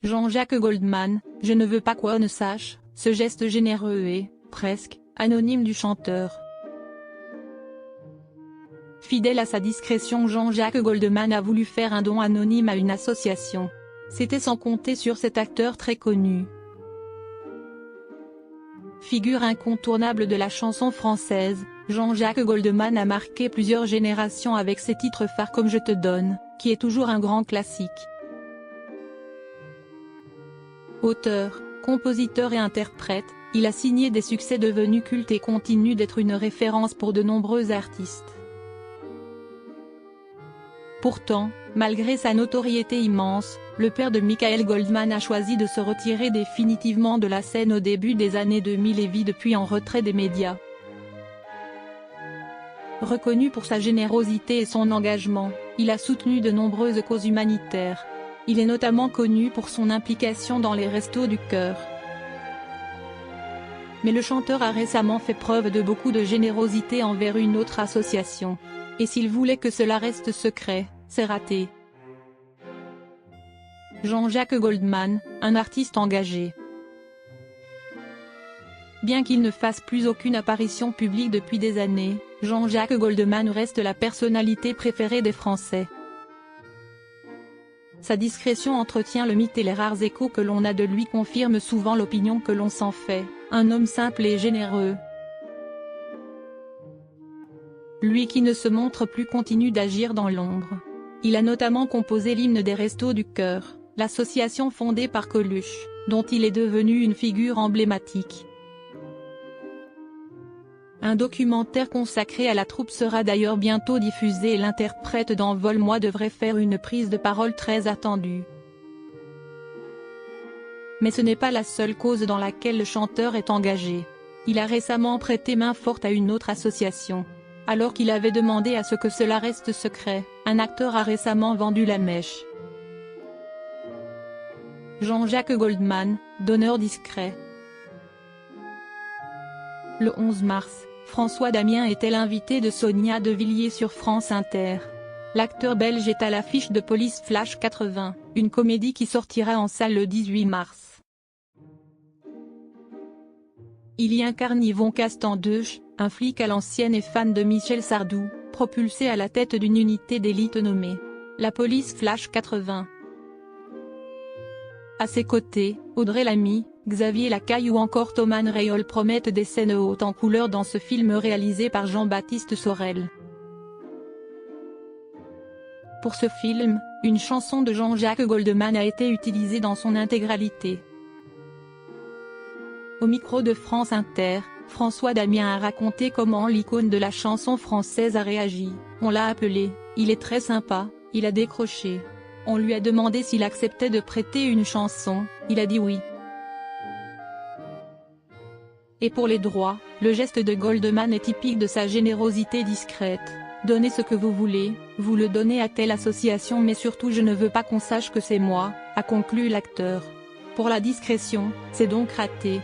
Jean-Jacques Goldman, je ne veux pas qu'on ne sache, ce geste généreux et, presque, anonyme du chanteur. Fidèle à sa discrétion, Jean-Jacques Goldman a voulu faire un don anonyme à une association. C'était sans compter sur cet acteur très connu. Figure incontournable de la chanson française, Jean-Jacques Goldman a marqué plusieurs générations avec ses titres phares comme Je te donne, qui est toujours un grand classique. Auteur, compositeur et interprète, il a signé des succès devenus cultes et continue d'être une référence pour de nombreux artistes. Pourtant, malgré sa notoriété immense, le père de Michael Goldman a choisi de se retirer définitivement de la scène au début des années 2000 et vit depuis en retrait des médias. Reconnu pour sa générosité et son engagement, il a soutenu de nombreuses causes humanitaires. Il est notamment connu pour son implication dans les Restos du Cœur. Mais le chanteur a récemment fait preuve de beaucoup de générosité envers une autre association. Et s'il voulait que cela reste secret, c'est raté. Jean-Jacques Goldman, un artiste engagé. Bien qu'il ne fasse plus aucune apparition publique depuis des années, Jean-Jacques Goldman reste la personnalité préférée des Français. Sa discrétion entretient le mythe et les rares échos que l'on a de lui confirment souvent l'opinion que l'on s'en fait, un homme simple et généreux. Lui qui ne se montre plus continue d'agir dans l'ombre. Il a notamment composé l'hymne des Restos du Cœur, l'association fondée par Coluche, dont il est devenu une figure emblématique. Un documentaire consacré à la troupe sera d'ailleurs bientôt diffusé et l'interprète d'Envole-moi devrait faire une prise de parole très attendue. Mais ce n'est pas la seule cause dans laquelle le chanteur est engagé. Il a récemment prêté main forte à une autre association. Alors qu'il avait demandé à ce que cela reste secret, un acteur a récemment vendu la mèche. Jean-Jacques Goldman, donneur discret. Le 11 mars, François Damien était l'invité de Sonia De Villiers sur France Inter. L'acteur belge est à l'affiche de Police Flash 80, une comédie qui sortira en salle le 18 mars. Il y incarne Yvon Castandeuche, un flic à l'ancienne et fan de Michel Sardou, propulsé à la tête d'une unité d'élite nommée la Police Flash 80. À ses côtés, Audrey Lamy, Xavier Lacaille ou encore Thomas Rayol promettent des scènes hautes en couleur dans ce film réalisé par Jean-Baptiste Sorel. Pour ce film, une chanson de Jean-Jacques Goldman a été utilisée dans son intégralité. Au micro de France Inter, François Damien a raconté comment l'icône de la chanson française a réagi. On l'a appelé, il est très sympa, il a décroché. On lui a demandé s'il acceptait de prêter une chanson, il a dit oui. Et pour les droits, le geste de Goldman est typique de sa générosité discrète. Donnez ce que vous voulez, vous le donnez à telle association mais surtout je ne veux pas qu'on sache que c'est moi, a conclu l'acteur. Pour la discrétion, c'est donc raté.